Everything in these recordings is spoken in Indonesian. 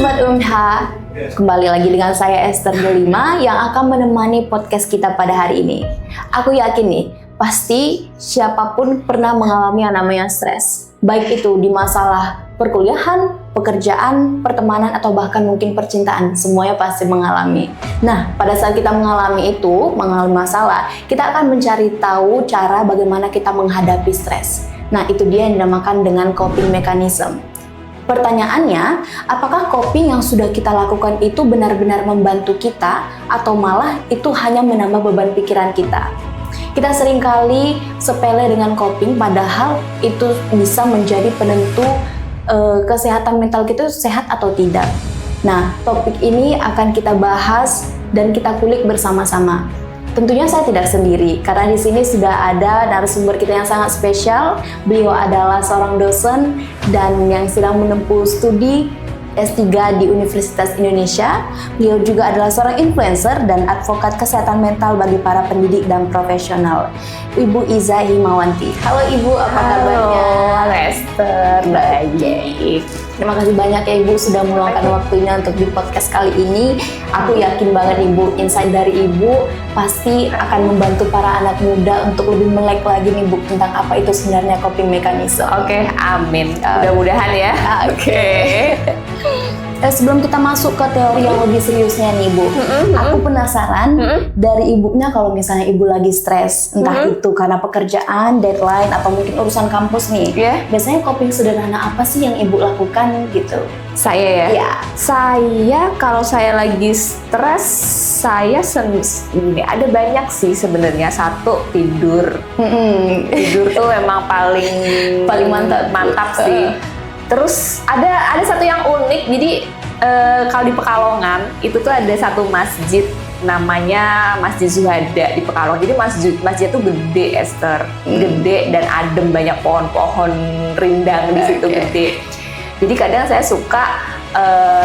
Sobat UMH, kembali lagi dengan saya Esther Delima yang akan menemani podcast kita pada hari ini. Aku yakin nih, pasti siapapun pernah mengalami yang namanya stres. Baik itu di masalah perkuliahan, pekerjaan, pertemanan, atau bahkan mungkin percintaan. Semuanya pasti mengalami. Nah, pada saat kita mengalami masalah, kita akan mencari tahu cara bagaimana kita menghadapi stres. Nah, itu dia yang dinamakan dengan coping mechanism. Pertanyaannya, apakah coping yang sudah kita lakukan itu benar-benar membantu kita atau malah itu hanya menambah beban pikiran kita? Kita seringkali sepele dengan coping padahal itu bisa menjadi penentu kesehatan mental kita sehat atau tidak. Nah, topik ini akan kita bahas dan kita kulik bersama-sama. Tentunya saya tidak sendiri, karena di sini sudah ada narasumber kita yang sangat spesial. Beliau adalah seorang dosen dan yang sedang menempuh studi S3 di Universitas Indonesia. Beliau juga adalah seorang influencer dan advokat kesehatan mental bagi para pendidik dan profesional. Ibu Iza Himawanti. Halo Ibu, apa kabarnya? Halo Esther, baik. Terima kasih banyak ya Ibu sudah meluangkan waktunya untuk di podcast kali ini. Aku yakin banget Ibu, insight dari Ibu pasti akan membantu para anak muda untuk lebih melek lagi nih Bu tentang apa itu sebenarnya coping mechanism. Oke, amin. Mudah-mudahan ya. Oke. Sebelum kita masuk ke teori yang lebih seriusnya nih Bu, aku penasaran dari Ibunya kalau misalnya Ibu lagi stres, entah itu karena pekerjaan, deadline, atau mungkin urusan kampus nih. Biasanya coping sederhana apa sih yang Ibu lakukan gitu? Saya ya? Iya. Saya kalau saya lagi stres, saya ini ada banyak sih sebenarnya. Satu, tidur. Tidur tuh memang paling mantap sih. Terus ada satu yang unik, jadi kalau di Pekalongan itu tuh ada satu masjid namanya Masjid Zuhada di Pekalongan. Jadi masjid tuh gede Esther, gede dan adem, banyak pohon-pohon rindang di situ gede. Jadi kadang saya suka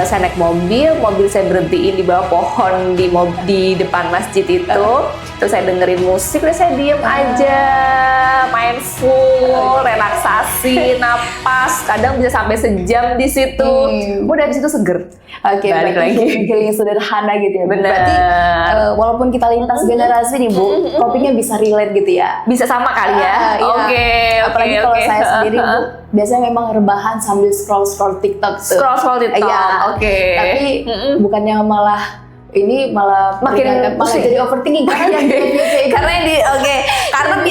saya naik mobil saya berhentiin di bawah pohon di depan masjid itu. Terus saya dengerin musik, terus saya diem aja, mindful, relaksasi, napas, kadang bisa sampai sejam di situ. Udah di situ seger. Oke, balik lagi. Healing sederhana gitu ya. Bener. Berarti walaupun kita lintas generasi nih Bu, copingnya bisa relate gitu ya. Bisa sama kali ya. Oke. Apalagi kalau saya sendiri Bu, biasanya memang rebahan sambil scroll TikTok tuh. Scroll TikTok. Iya. Oke. Tapi bukannya malah makin jadi overthinking karena karena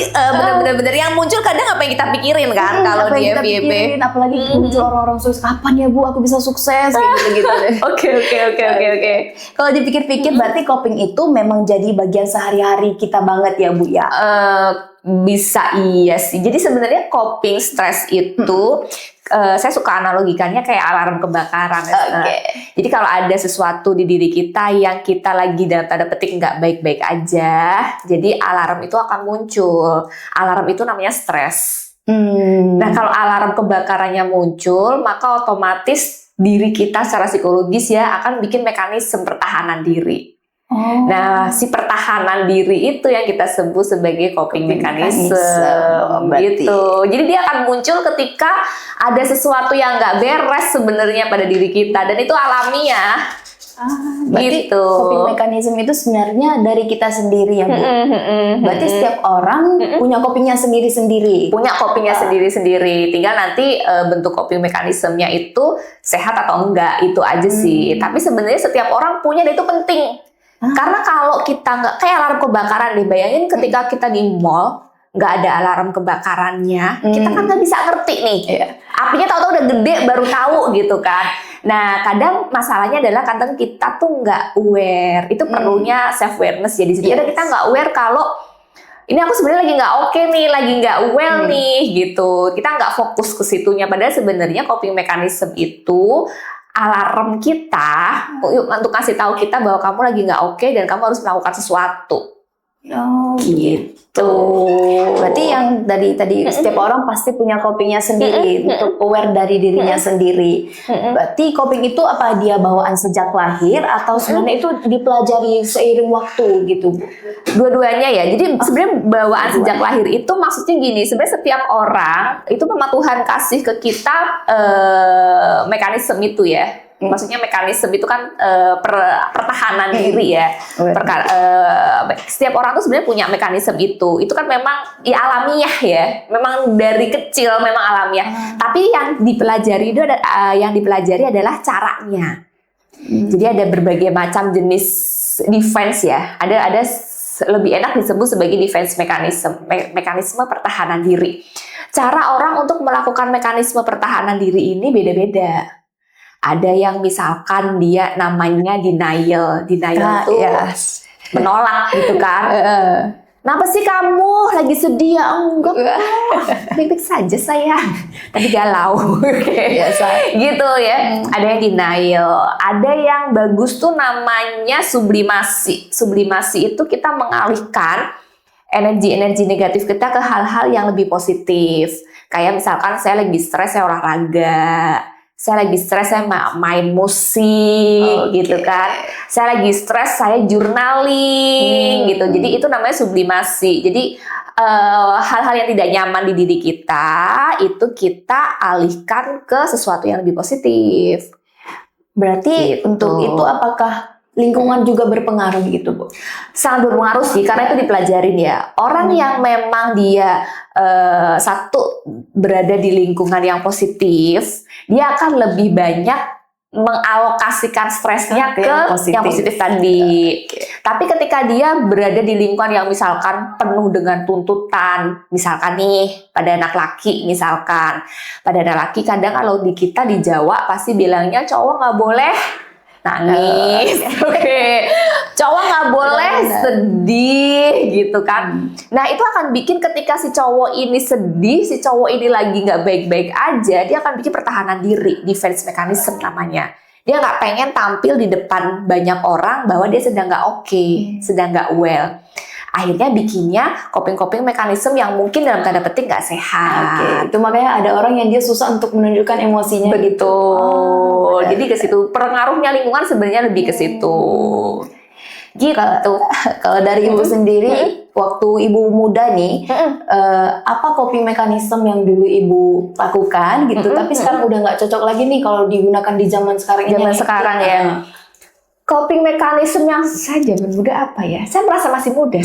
benar-benar yang muncul kadang apa yang kita pikirin kan kalau di FYP. Apalagi muncul orang-orang sukses, kapan ya Bu aku bisa sukses gitu deh. Oke. Kalau dipikir-pikir berarti coping itu memang jadi bagian sehari-hari kita banget ya Bu ya. Bisa iya sih. Jadi sebenarnya coping stres itu saya suka analogikannya kayak alarm kebakaran. Jadi kalau ada sesuatu di diri kita yang kita lagi dalam tanda petik nggak baik-baik aja, jadi alarm itu akan muncul. Alarm itu namanya stres. Nah kalau alarm kebakarannya muncul, maka otomatis diri kita secara psikologis ya akan bikin mekanisme pertahanan diri. Nah, si pertahanan diri itu yang kita sebut sebagai coping mechanism gitu. Jadi dia akan muncul ketika ada sesuatu yang nggak beres sebenarnya pada diri kita dan itu alamiah. Berarti gitu. coping mechanism itu sebenarnya dari kita sendiri ya Bu. Berarti setiap orang punya copingnya sendiri-sendiri. Punya copingnya sendiri-sendiri. Tinggal nanti bentuk coping mechanismnya itu sehat atau enggak, itu aja sih. Tapi sebenarnya setiap orang punya dan itu penting. Karena kalau kita nggak kayak alarm kebakaran deh, bayangin ketika kita di mall nggak ada alarm kebakarannya, kita kan nggak bisa ngerti nih. Apinya tahu-tahu udah gede baru tahu gitu kan. Nah kadang masalahnya adalah kadang kita tuh nggak aware. Itu perlunya self awareness ya di situ. Ada kita nggak aware kalau ini aku sebenarnya lagi nggak oke nih, lagi nggak well nih gitu. Kita nggak fokus ke situnya. Padahal sebenarnya coping mechanism itu alarm kita untuk kasih tahu kita bahwa kamu lagi nggak oke dan kamu harus melakukan sesuatu. Gitu. Berarti yang tadi setiap orang pasti punya copingnya sendiri untuk aware dari dirinya sendiri. Berarti coping itu apa dia bawaan sejak lahir atau sebenarnya itu dipelajari seiring waktu gitu Bu? Dua-duanya ya. Jadi sebenarnya bawaan sejak lahir itu maksudnya gini, sebenarnya setiap orang itu memang Tuhan kasih ke kita mekanisme itu ya. Maksudnya mekanisme itu kan pertahanan diri ya. Setiap orang tuh sebenarnya punya mekanisme itu. Itu kan memang ya alamiah ya. Memang dari kecil memang alamiah. Tapi yang dipelajari itu adalah caranya. Jadi ada berbagai macam jenis defense ya. Ada lebih enak disebut sebagai defense mekanisme pertahanan diri. Cara orang untuk melakukan mekanisme pertahanan diri ini beda-beda. Ada yang misalkan dia namanya denial itu menolak gitu kan. Kenapa sih kamu lagi sedih? Ya enggak, baik-baik saja saya. Tadi galau, biasa gitu ya. Ada yang denial, ada yang bagus tuh namanya sublimasi. Sublimasi itu kita mengalihkan energi-energi negatif kita ke hal-hal yang lebih positif. Kayak misalkan saya lagi stres, saya olahraga. Saya lagi stres, saya main musik, gitu kan. Saya lagi stres, saya journaling, gitu. Jadi itu namanya sublimasi. Jadi hal-hal yang tidak nyaman di diri kita, itu kita alihkan ke sesuatu yang lebih positif. Berarti Gitu. untuk itu apakah lingkungan juga berpengaruh gitu, Bu? Sangat berpengaruh sih, karena itu dipelajarin ya. Orang yang memang dia satu berada di lingkungan yang positif, dia akan lebih banyak mengalokasikan stresnya ke yang positif tadi. Tapi ketika dia berada di lingkungan yang misalkan penuh dengan tuntutan, misalkan nih pada anak laki, kadang kalau di kita di Jawa pasti bilangnya cowok nggak boleh nangis, cowok nggak boleh sedih gitu kan. Nah itu akan bikin ketika si cowok ini sedih, si cowok ini lagi nggak baik-baik aja, dia akan bikin pertahanan diri, defense mechanism namanya. Dia nggak pengen tampil di depan banyak orang bahwa dia sedang nggak oke, sedang nggak well. Akhirnya bikinnya coping mekanisme yang mungkin dalam tanda petik nggak sehat. Itu makanya ada orang yang dia susah untuk menunjukkan emosinya. Begitu. Jadi ke situ pengaruhnya lingkungan sebenarnya lebih ke situ. Gitu. Kalau dari Ibu sendiri, waktu Ibu muda nih, apa coping mekanisme yang dulu Ibu lakukan gitu, tapi sekarang udah nggak cocok lagi nih kalau digunakan di zaman sekarang ini. Zaman sekarang ya. Coping mekanisme yang saya zaman muda apa ya? Saya merasa masih muda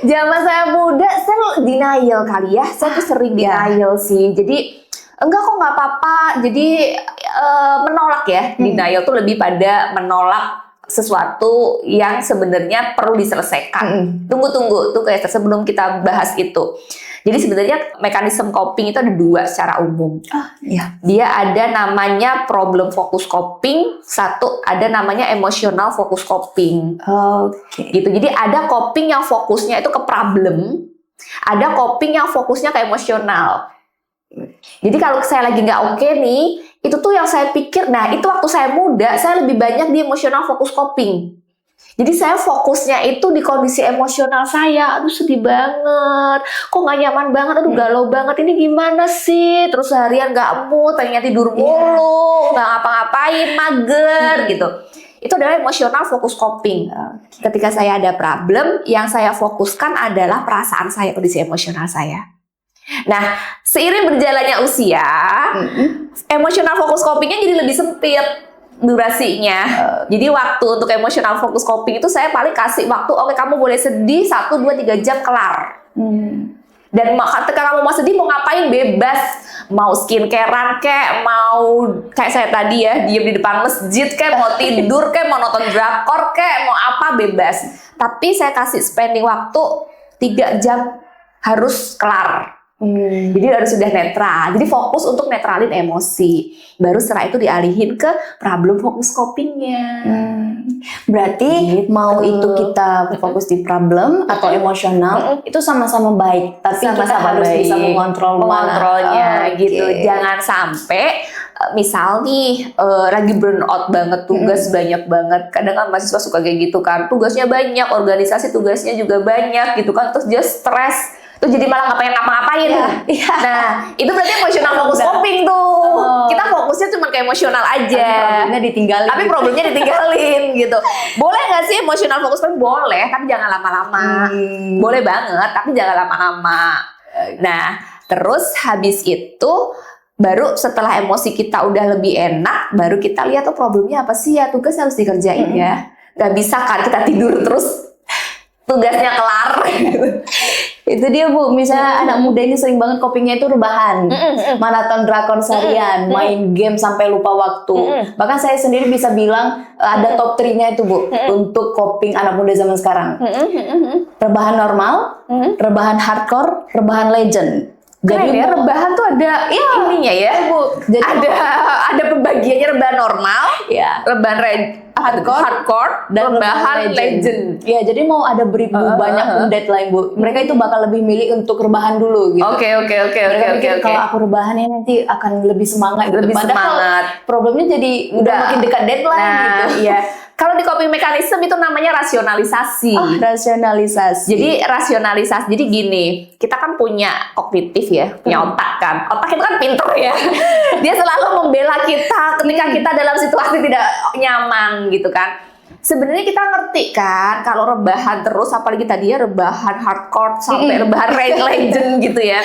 zaman saya muda, saya denial kali ya. Saya tuh sering denial sih. Jadi enggak kok nggak apa-apa. Jadi menolak ya. Denial tuh lebih pada menolak sesuatu yang sebenarnya perlu diselesaikan. Tunggu tuh kayak sebelum kita bahas itu. Jadi sebenarnya mekanisme coping itu ada dua secara umum. Dia ada namanya problem focus coping, satu ada namanya emotional focus coping. Gitu. Jadi ada coping yang fokusnya itu ke problem, ada coping yang fokusnya ke emosional. Jadi kalau saya lagi nggak oke nih, itu tuh yang saya pikir, nah itu waktu saya muda, saya lebih banyak di emotional focus coping. Jadi saya fokusnya itu di kondisi emosional saya, aduh sedih banget, kok nggak nyaman banget, aduh galau banget, ini gimana sih, terus seharian nggak mood, pengennya tidur mulu, nggak ngapa-ngapain, mager gitu. Itu adalah emotional focus coping. Ketika saya ada problem, yang saya fokuskan adalah perasaan saya, kondisi emosional saya. Nah, seiring berjalannya usia, emotional focus copingnya jadi lebih sempit durasinya. Jadi waktu untuk emotional focus coping itu saya paling kasih waktu, oke kamu boleh sedih 1, 2, 3 jam kelar. Dan ketika kamu mau sedih, mau ngapain bebas. Mau skincarean kek, mau kayak saya tadi ya, diem di depan masjid kek, mau tidur kek, mau nonton drakor kek, mau apa bebas. Tapi saya kasih spending waktu 3 jam harus kelar. Jadi harus sudah netral. Jadi fokus untuk netralin emosi. Baru setelah itu dialihin ke problem fokus copingnya. Berarti mau itu kita fokus di problem atau emosional, itu sama-sama baik. Tapi kita harus bisa mengontrolnya gitu. Jangan sampai misal nih lagi burn out banget, tugas banyak banget. Kadang kan mahasiswa suka kayak gitu kan. Tugasnya banyak, organisasi tugasnya juga banyak gitu kan. Terus dia stres. Tuh jadi malah nggak pengen ngapa-ngapain. Nah, itu berarti emotional focus coping tuh. Kita fokusnya cuma ke emosional aja. Tapi problemnya ditinggalin gitu. Boleh nggak sih emotional focus coping? Boleh, tapi jangan lama-lama. Boleh banget, tapi jangan lama-lama. Nah, terus habis itu Baru setelah emosi kita udah lebih enak, baru kita lihat tuh problemnya apa sih ya, tugas harus dikerjain ya. Gak bisa kan kita tidur terus tugasnya kelar. Itu dia Bu, misalnya anak muda ini sering banget copingnya itu rebahan, maraton drakor seharian, main game sampai lupa waktu. Bahkan saya sendiri bisa bilang ada top 3-nya itu Bu, untuk coping anak muda zaman sekarang. Rebahan normal, rebahan hardcore, rebahan legend. Jadi ya, rebahan tuh ada ininya ya, Bu. Jadi ada pembagiannya, rebahan normal, ya, rebahan hardcore, dan rebahan legend. Ya, jadi mau ada beribu banyak pun deadline Bu, mereka itu bakal lebih milih untuk rebahan dulu gitu. Oke. Kalau aku rebahannya nanti akan lebih semangat. Lebih semangat. Problemnya jadi udah makin dekat deadline gitu. Iya. Kalau di coping mechanism itu namanya rasionalisasi. Rasionalisasi. Jadi rasionalisasi. Jadi gini, kita kan punya kognitif ya, punya otak kan. Otak itu kan pintar ya. Dia selalu membela kita ketika kita dalam situasi tidak nyaman gitu kan. Sebenarnya kita ngerti kan kalau rebahan terus, apalagi tadi ya rebahan hardcore sampai rebahan legend gitu ya.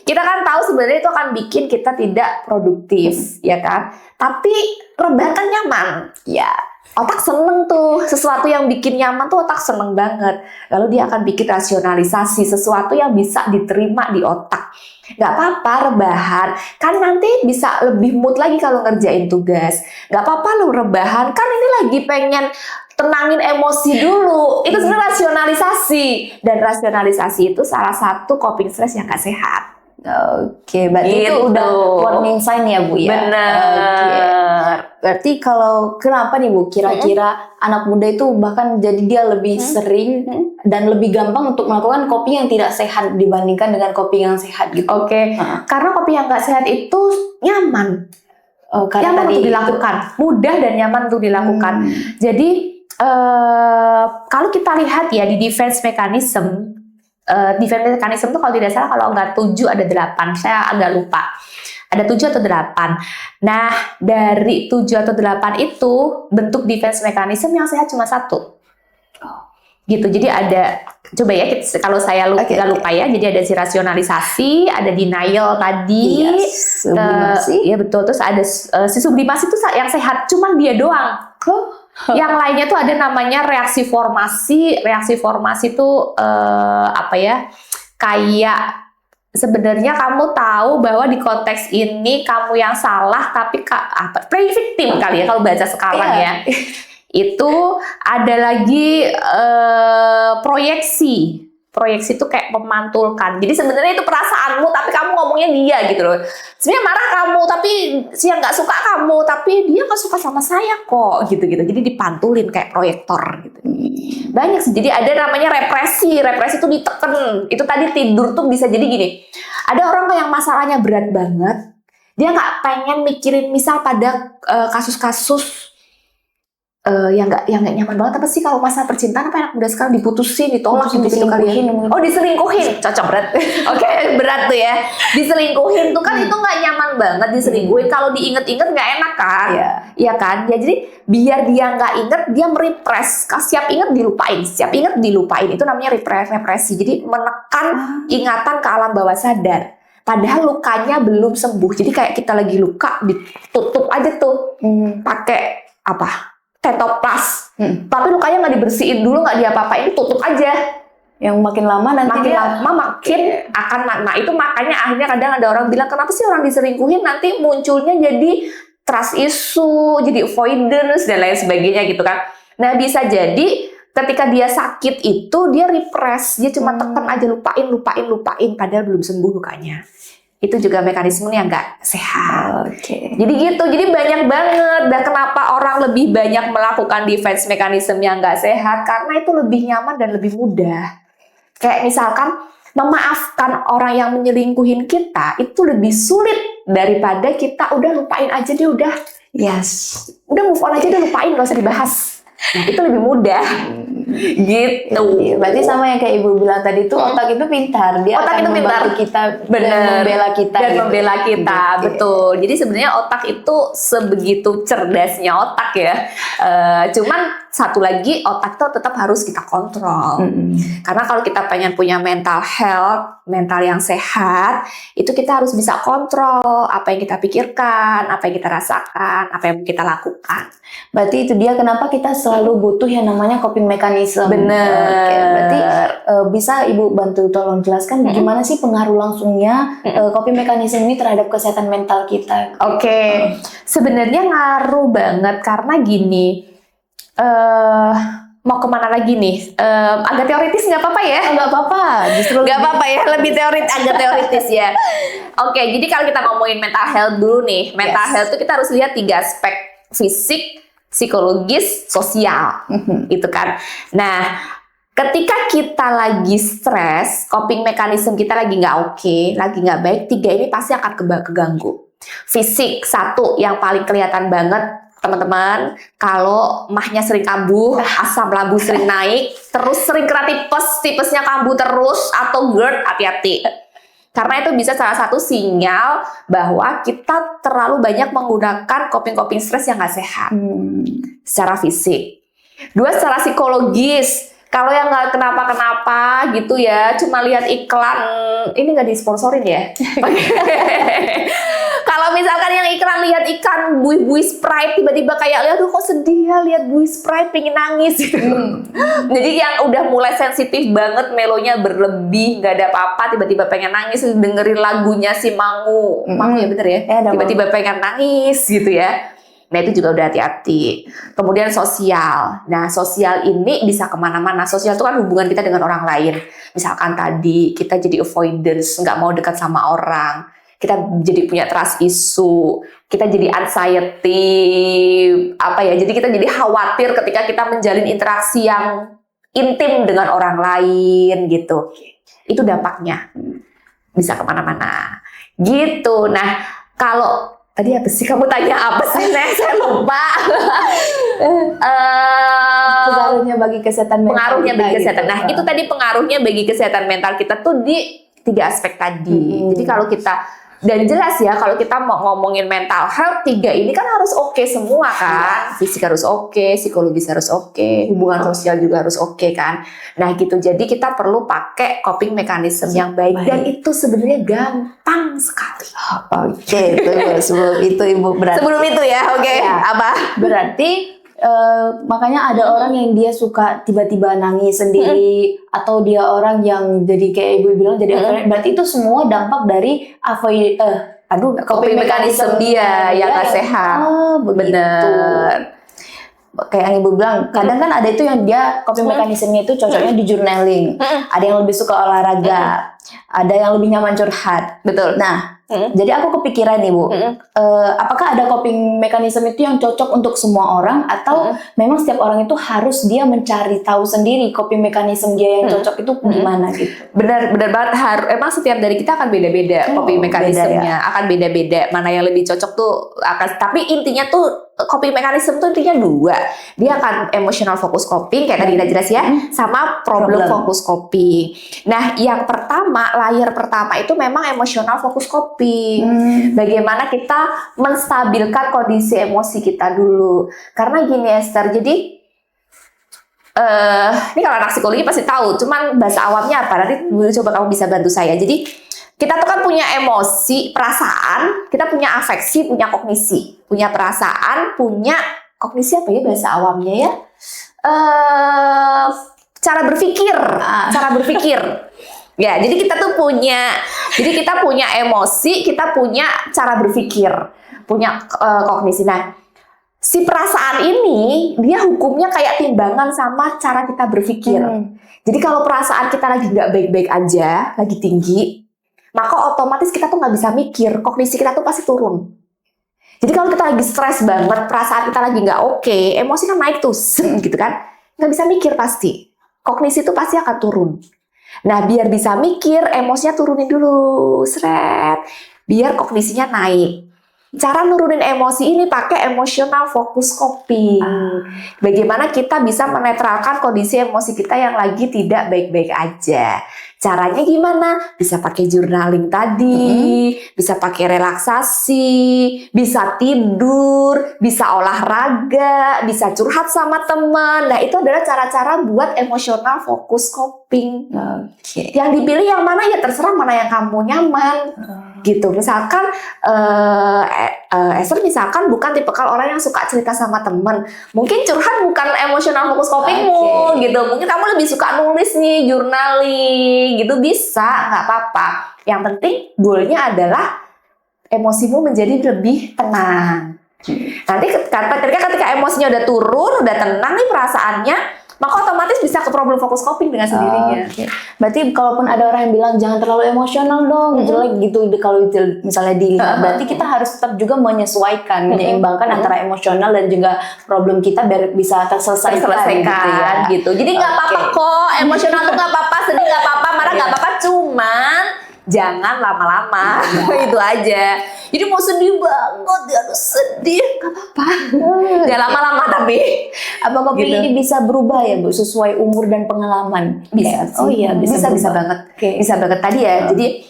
Kita kan tahu sebenarnya itu akan bikin kita tidak produktif, ya kan? Tapi rebahan kan nyaman. Ya. Otak seneng tuh, sesuatu yang bikin nyaman tuh otak seneng banget. Lalu dia akan bikin rasionalisasi, sesuatu yang bisa diterima di otak. Gak apa-apa rebahan, kan nanti bisa lebih mood lagi kalau ngerjain tugas. Gak apa-apa lo rebahan, kan ini lagi pengen tenangin emosi dulu. Itu sebenarnya rasionalisasi. Dan rasionalisasi itu salah satu coping stress yang gak sehat. Oke, berarti itu udah warning sign ya Bu ya? Bener. Berarti kalau kenapa nih Bu, kira-kira anak muda itu bahkan jadi dia lebih sering dan lebih gampang untuk melakukan coping yang tidak sehat dibandingkan dengan coping yang sehat gitu? Oke. Karena coping yang gak sehat itu nyaman. Nyaman untuk dilakukan, mudah dan nyaman untuk dilakukan. Jadi kalau kita lihat ya di defense mechanism, defense mechanism itu kalau tidak salah kalau nggak 7 ada 8, saya agak lupa. Ada 7 atau 8. Nah, dari 7 atau 8 itu bentuk defense mechanism yang sehat cuma 1. Gitu. Jadi ada, coba ya kalau saya lupa ya. Jadi ada si rasionalisasi, ada denial tadi, sublimasi. Ya betul. Terus ada si sublimasi itu yang sehat, cuman dia doang. Yang lainnya tuh ada namanya reaksi formasi. Reaksi formasi itu apa ya? Kayak sebenarnya kamu tahu bahwa di konteks ini kamu yang salah, tapi play victim kali ya kalau baca sekarang ya. Itu ada lagi proyeksi. Proyeksi itu kayak memantulkan. Jadi sebenarnya itu perasaanmu, tapi kamu ngomongnya dia gitu loh. Sebenarnya marah kamu, tapi dia nggak suka kamu, tapi dia nggak suka sama saya kok, gitu-gitu. Jadi dipantulin kayak proyektor gitu. Banyak sih. Jadi ada namanya represi. Represi itu diteken. Itu tadi tidur tuh bisa jadi gini. Ada orang yang masalahnya berat banget. Dia nggak pengen mikirin misal pada kasus-kasus yang nggak nyaman banget. Apa sih kalau masalah percintaan, apa anak muda sekarang diputusin, ditolak gitu kali ya. Oh, diselingkuhin, cocok berat. Oke, berat tuh ya. Diselingkuhin tuh kan itu nggak nyaman banget diselingkuhin. Kalau diinget-inget nggak enak kan? Iya kan? Ya jadi biar dia nggak inget, dia merepress. Siap inget dilupain, siap inget dilupain. Itu namanya represi. Jadi menekan ingatan ke alam bawah sadar. Padahal lukanya belum sembuh. Jadi kayak kita lagi luka, ditutup aja tuh pakai apa? Tetoplas, tapi lukanya nggak dibersihin dulu, nggak diapa-apain, tutup aja. Yang makin lama nanti makin akan, nah itu makanya akhirnya kadang ada orang bilang kenapa sih orang diselingkuhin nanti munculnya jadi trust issue, jadi avoidance dan lain sebagainya gitu kan. Nah bisa jadi ketika dia sakit itu dia repress, dia cuma tekan aja lupain, padahal belum sembuh lukanya. Itu juga mekanismenya nggak sehat. Jadi gitu, jadi banyak banget. Dan kenapa orang lebih banyak melakukan defense mechanism yang nggak sehat? Karena itu lebih nyaman dan lebih mudah. Kayak misalkan memaafkan orang yang menyelingkuhin kita itu lebih sulit daripada kita udah lupain aja dia udah move on aja, udah lupain, nggak usah dibahas. Nah, itu lebih mudah. Gitu. Berarti sama yang kayak Ibu bilang tadi itu otak itu pintar. Dia otak akan itu pintar. kita membela kita. Dan gitu. membela kita, betul. Jadi sebenarnya otak itu sebegitu cerdasnya otak ya. Cuman satu lagi otak itu tetap harus kita kontrol. Karena kalau kita pengen punya mental health, mental yang sehat, itu kita harus bisa kontrol apa yang kita pikirkan, apa yang kita rasakan, apa yang kita lakukan. Berarti itu dia kenapa kita selalu butuh yang namanya coping mechanism. Bener. Oke, berarti bisa Ibu bantu tolong jelaskan gimana sih pengaruh langsungnya coping mechanism ini terhadap kesehatan mental kita? Oke. Sebenarnya ngaruh banget karena gini. Mau kemana lagi nih? Agak teoritis nggak apa-apa ya? Nggak apa-apa, justru Nggak apa-apa ya, lebih agak teoritis ya. Oke, jadi kalau kita ngomongin mental health dulu nih, mental health itu kita harus lihat 3 aspek: fisik, psikologis, sosial, gitu kan. Nah, ketika kita lagi stres, coping mechanism kita lagi nggak oke, lagi nggak baik, 3 ini pasti akan keganggu. Fisik, 1 yang paling kelihatan banget, teman-teman, kalau mahnya sering kambuh, asam lambung sering naik, terus sering kena tipesnya kambuh terus, atau GERD, hati-hati. Karena itu bisa salah satu sinyal bahwa kita terlalu banyak menggunakan coping stres yang nggak sehat. Secara fisik. 2, secara psikologis. Kalau yang nggak kenapa-kenapa gitu ya, cuma lihat iklan, ini nggak disponsorin ya. Kalau misalkan yang iklan lihat ikan buih-buih Sprite, tiba-tiba kayak, aduh kok sedih ya lihat buih Sprite, pengen nangis gitu. Jadi yang udah mulai sensitif banget, melonya berlebih, nggak ada apa-apa, tiba-tiba pengen nangis, dengerin lagunya si Mangu ya bener ya, tiba-tiba pengen nangis gitu ya. Nah itu juga udah hati-hati. Kemudian sosial. Nah sosial ini bisa kemana-mana. Sosial itu kan hubungan kita dengan orang lain. Misalkan tadi kita jadi avoidance, nggak mau dekat sama orang. Kita jadi punya trust issue. Kita jadi anxiety. Jadi kita jadi khawatir ketika kita menjalin interaksi yang intim dengan orang lain gitu. Itu dampaknya. Bisa kemana-mana. Gitu. Nah kalau tadi apa sih? Kamu tanya apa sih, Nek? Saya lupa. Pengaruhnya bagi kesehatan mental. Pengaruhnya bagi kesehatan. Gitu. Nah, itu tadi pengaruhnya bagi kesehatan mental kita tuh di 3 aspek tadi. Jadi kalau kita, dan jelas ya, kalau kita mau ngomongin mental health, 3 ini kan harus oke semua kan. Fisik harus oke, psikologis harus oke, hubungan sosial juga harus oke kan. Nah gitu, jadi kita perlu pakai coping mechanism yang baik. Dan itu sebenarnya gampang sekali. Oke, sebelum itu Ibu berarti. Sebelum itu ya, oke. Apa? Berarti makanya ada orang yang dia suka tiba-tiba nangis sendiri, atau dia orang yang jadi kayak Ibu bilang jadi berarti itu semua dampak dari coping mechanism dia yang nggak sehat. Bener. Kayak yang Ibu bilang, kadang kan ada itu yang dia coping mechanismnya itu cocoknya di journaling. Ada yang lebih suka olahraga, ada yang lebih nyaman curhat. Betul. Nah, jadi aku kepikiran nih Bu, apakah ada coping mechanism itu yang cocok untuk semua orang, atau memang setiap orang itu harus dia mencari tahu sendiri coping mechanism dia yang cocok itu gimana gitu? Benar banget. Emang setiap dari kita akan beda-beda coping mechanismnya, akan beda-beda. Mana yang lebih cocok tuh akan. Tapi intinya tuh coping mechanism tuh intinya 2. Dia akan emotional focus coping kayak tadi kita jelas ya, sama problem focus coping. Nah, yang pertama, layer pertama itu memang emotional focus coping. Bagaimana kita menstabilkan kondisi emosi kita dulu. Karena gini Esther, jadi ini kalau anak psikologi pasti tahu, cuman bahasa awamnya apa? Nanti coba kamu bisa bantu saya. Jadi kita tuh kan punya emosi, perasaan, kita punya afeksi, punya kognisi. Punya perasaan, punya kognisi apa ya bahasa awamnya ya? Cara berpikir. Ya, jadi kita punya emosi, kita punya cara berpikir, punya kognisi. Nah, si perasaan ini dia hukumnya kayak timbangan sama cara kita berpikir. Jadi kalau perasaan kita lagi nggak baik-baik aja, lagi tinggi, maka otomatis kita tuh nggak bisa mikir, kognisi kita tuh pasti turun. Jadi kalau kita lagi stres banget, perasaan kita lagi nggak oke, emosi kan naik tuh, gitu kan, nggak bisa mikir pasti. Kognisi itu pasti akan turun. Nah, biar bisa mikir, emosinya turunin dulu, biar kognisinya naik. Cara nurunin emosi ini pakai emotional focus coping. Bagaimana kita bisa menetralkan kondisi emosi kita yang lagi tidak baik-baik aja. Caranya gimana? Bisa pakai journaling tadi, bisa pakai relaksasi, bisa tidur, bisa olahraga, bisa curhat sama teman. Nah, itu adalah cara-cara buat emotional focus coping. Yang dipilih yang mana ya terserah, mana yang kamu nyaman. Gitu. Misalkan Esther misalkan bukan tipikal orang yang suka cerita sama temen, mungkin curhat bukan emotional focus copingmu gitu. Mungkin kamu lebih suka nulis nih, journaling gitu, bisa, nggak apa-apa. Yang penting goalnya adalah emosimu menjadi lebih tenang. Nanti ketika emosinya udah turun, udah tenang nih perasaannya, maka otomatis bisa ke problem fokus coping dengan sendirinya. Berarti kalaupun ada orang yang bilang jangan terlalu emosional dong, jelek gitu, kalau misalnya dilihat, berarti kita harus tetap juga menyesuaikan, menyeimbangkan antara emosional dan juga problem kita biar bisa terselesaikan gitu. Jadi nggak apa-apa kok, emosional tuh nggak apa-apa, sedih nggak apa-apa, marah nggak apa-apa, cuman jangan lama-lama. Itu aja. Jadi mau sedih banget, harus sedih, nggak apa-apa. Jangan lama-lama tapi. Apa coping ini bisa berubah ya Bu, sesuai umur dan pengalaman? Bisa. Oh iya, bisa banget. Bisa banget tadi ya. Jadi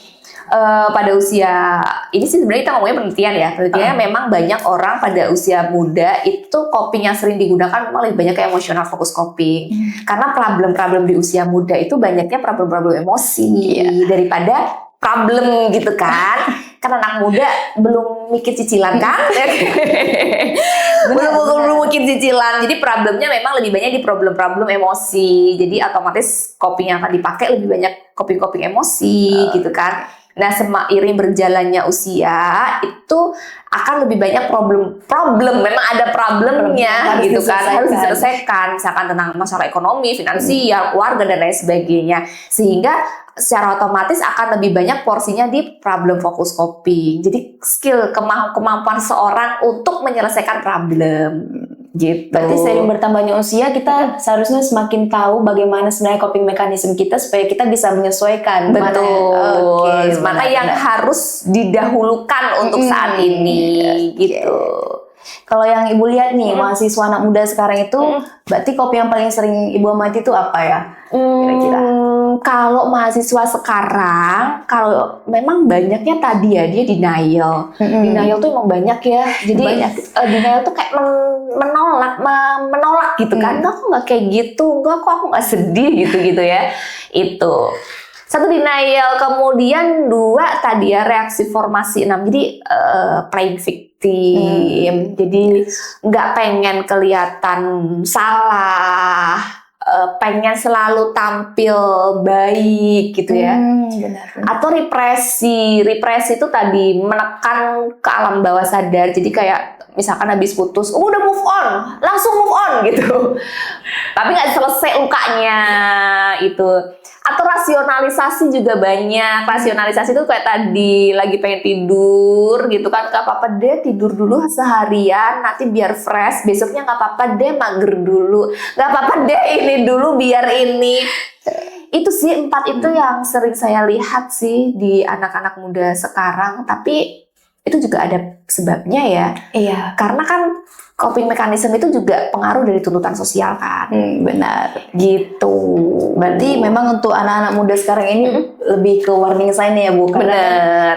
pada usia ini sih sebenarnya kita ngomongnya penelitian ya. Penelitiannya memang banyak orang pada usia muda itu coping yang sering digunakan memang lebih banyak ke emotional focus coping. Karena problem-problem di usia muda itu banyaknya problem-problem emosi daripada problem gitu kan. Karena anak muda belum mikir cicilan kan. belum mikir cicilan. Jadi problemnya memang lebih banyak di problem-problem emosi. Jadi otomatis coping yang akan dipakai lebih banyak coping-coping emosi gitu kan. Nah, seiring berjalannya usia itu akan lebih banyak problem. Memang ada problemnya gitu kan, harus diselesaikan. Misalkan tentang masalah ekonomi, finansial, keluarga dan lain sebagainya. Sehingga secara otomatis akan lebih banyak porsinya di problem fokus coping. Jadi skill kemampuan seorang untuk menyelesaikan problem. Gitu. Berarti seiring bertambahnya usia kita seharusnya semakin tahu bagaimana sebenarnya coping mekanisme kita supaya kita bisa menyesuaikan. Betul. Mana yang harus didahulukan untuk saat ini gitu. Kalau yang Ibu lihat nih mahasiswa anak muda sekarang itu berarti coping yang paling sering Ibu amati itu apa ya? Kira-kira. Kalau mahasiswa sekarang, kalau memang banyaknya tadi ya dia denial. Denial tuh emang banyak ya. Jadi denial tuh kayak menolak gitu kan. Enggak, aku nggak kayak gitu. Enggak, aku nggak sedih gitu ya. Itu. Satu denial, kemudian dua tadi ya reaksi formasi 6. Jadi playing victim. Jadi nggak pengen kelihatan salah. Pengen selalu tampil baik gitu ya. Benar. Atau represi itu tadi menekan ke alam bawah sadar. Jadi kayak misalkan habis putus, udah move on, langsung move on gitu. Tapi nggak selesai lukanya itu. Atau rasionalisasi juga banyak. Rasionalisasi itu kayak tadi lagi pengen tidur gitu kan, nggak apa-apa deh tidur dulu seharian, nanti biar fresh. Besoknya nggak apa-apa deh mager dulu, nggak apa-apa deh ini dulu biar ini. Itu sih 4 itu yang sering saya lihat sih di anak-anak muda sekarang. Tapi itu juga ada sebabnya ya. Iya. Karena kan coping mekanisme itu juga pengaruh dari tuntutan sosial kan. Benar. Gitu. Berarti memang untuk anak-anak muda sekarang ini lebih ke warning sign ya Bu. Benar.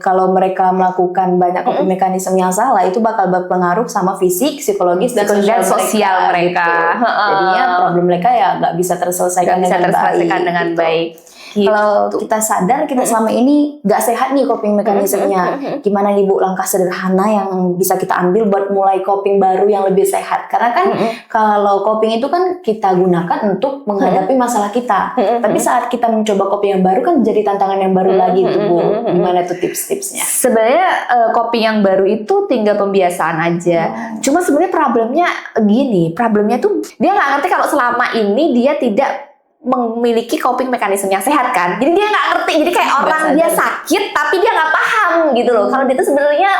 Kalau mereka melakukan banyak coping mekanisme yang salah itu bakal berpengaruh sama fisik, psikologis dan sosial mereka. Gitu. Jadinya problem mereka ya nggak bisa terselesaikan dengan baik. Gitu. Kalau kita sadar kita selama ini nggak sehat nih coping mekanismenya, gimana nih Bu langkah sederhana yang bisa kita ambil buat mulai coping baru yang lebih sehat? Karena kan kalau coping itu kan kita gunakan untuk menghadapi masalah kita, tapi saat kita mencoba coping yang baru kan jadi tantangan yang baru lagi tuh Bu. Gimana tuh tips-tipsnya? Sebenarnya coping yang baru itu tinggal pembiasaan aja. Cuma sebenarnya problemnya tuh dia nggak ngerti kalau selama ini dia tidak memiliki coping mekanisme yang sehat kan. Jadi dia nggak ngerti. Jadi kayak orang dia sakit tapi dia nggak paham gitu loh. Kalau dia tuh sebenarnya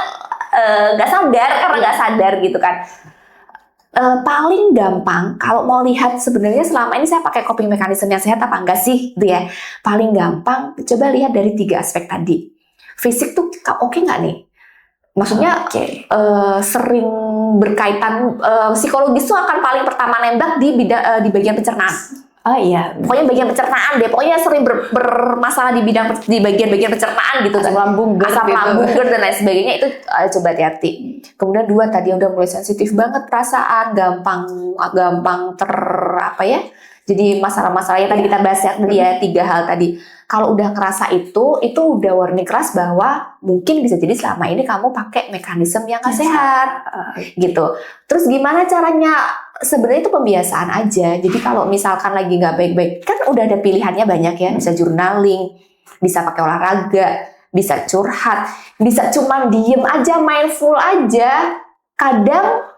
nggak sadar karena nggak sadar gitu kan. Paling gampang kalau mau lihat sebenarnya selama ini saya pakai coping mekanisme yang sehat apa enggak sih gitu ya. Paling gampang coba lihat dari 3 aspek tadi. Fisik tuh oke nggak nih? Maksudnya sering berkaitan psikologis tuh akan paling pertama nembak di bagian pencernaan. Oh iya. Pokoknya bagian pencernaan deh. Pokoknya sering bermasalah di bagian pencernaan gitu. Asam lambung, GERD dan lain sebagainya itu coba hati-hati. Kemudian 2 tadi udah mulai sensitif banget perasaan, gampang jadi masalah-masalah yang tadi kita bahas ya 3 hal tadi. Kalau udah ngerasa itu udah warning keras bahwa mungkin bisa jadi selama ini kamu pakai mekanisme yang gak sehat, gitu. Terus gimana caranya? Sebenarnya itu pembiasaan aja. Jadi kalau misalkan lagi nggak baik-baik, kan udah ada pilihannya banyak ya. Bisa journaling, bisa pakai olahraga, bisa curhat, bisa cuman diem aja, mindful aja. Kadang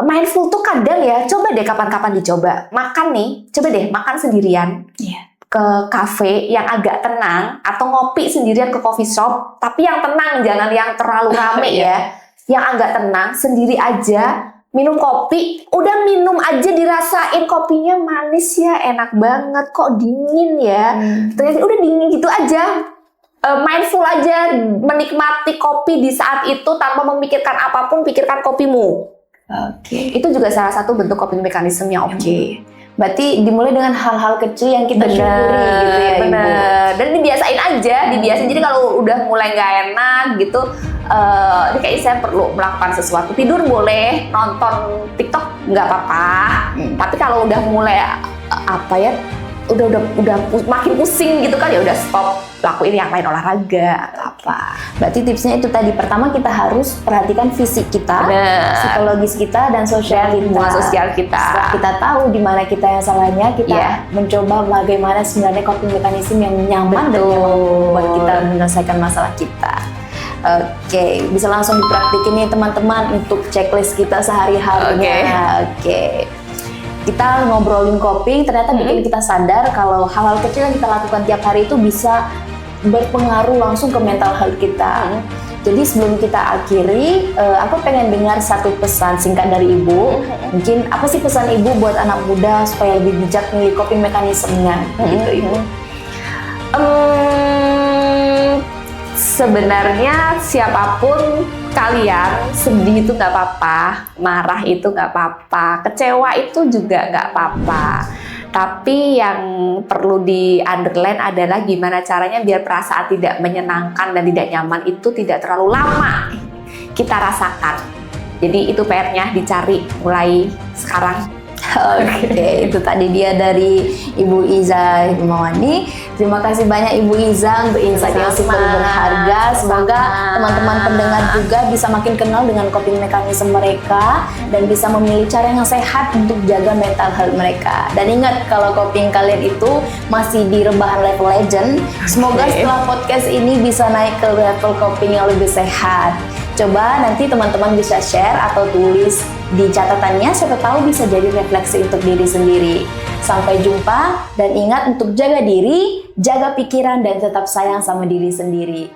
mindful tuh kadang ya, coba deh kapan-kapan dicoba. Makan nih, coba deh makan sendirian. Ke kafe yang agak tenang, atau ngopi sendirian ke coffee shop, tapi yang tenang, jangan yang terlalu rame ya. Yang agak tenang, sendiri aja, minum kopi, udah minum aja dirasain kopinya manis ya, enak banget, kok dingin ya. Ternyata udah dingin gitu aja. Mindful aja, menikmati kopi di saat itu tanpa memikirkan apapun, pikirkan kopimu. Itu juga salah satu bentuk coping mekanisme yang Berarti dimulai dengan hal-hal kecil yang kita syukuri gitu ya, Ibu. Dan dibiasain aja, dibiasain. Jadi kalau udah mulai nggak enak gitu, ini kayaknya saya perlu melakukan sesuatu. Tidur boleh, nonton TikTok nggak apa-apa. Tapi kalau udah mulai udah makin pusing gitu kan, ya udah stop, lakuin yang lain, olahraga atau apa. Berarti tipsnya itu tadi, pertama kita harus perhatikan fisik kita, psikologis kita, dan sosial kita. Setelah kita tahu di mana kita yang salahnya, kita mencoba bagaimana sebenarnya coping mekanisme yang nyaman dan nyaman buat kita menyelesaikan masalah kita. Bisa langsung dipraktikin nih teman-teman untuk checklist kita sehari-harinya. Kita ngobrolin coping, ternyata bikin kita sadar kalau hal-hal kecil yang kita lakukan tiap hari itu bisa berpengaruh langsung ke mental health kita. Jadi sebelum kita akhiri, aku pengen dengar satu pesan singkat dari Ibu. Mungkin apa sih pesan Ibu buat anak muda supaya lebih bijak milih coping mekanismenya, gitu Ibu? Sebenarnya siapapun kalian, sedih itu nggak apa-apa, marah itu nggak apa-apa, kecewa itu juga nggak apa-apa. Tapi yang perlu di underline adalah gimana caranya biar perasaan tidak menyenangkan dan tidak nyaman itu tidak terlalu lama kita rasakan. Jadi itu PR-nya dicari mulai sekarang. Itu tadi dia dari Ibu Iza Himawani. Terima kasih banyak Ibu Iza untuk insight yang super berharga. Semoga teman-teman pendengar juga bisa makin kenal dengan coping mekanisme mereka dan bisa memilih cara yang sehat untuk jaga mental health mereka. Dan ingat, kalau coping kalian itu masih di rebahan level legend, semoga setelah podcast ini bisa naik ke level coping yang lebih sehat. Coba nanti teman-teman bisa share atau tulis di catatannya, siapa tahu bisa jadi refleksi untuk diri sendiri. Sampai jumpa, dan ingat untuk jaga diri, jaga pikiran, dan tetap sayang sama diri sendiri.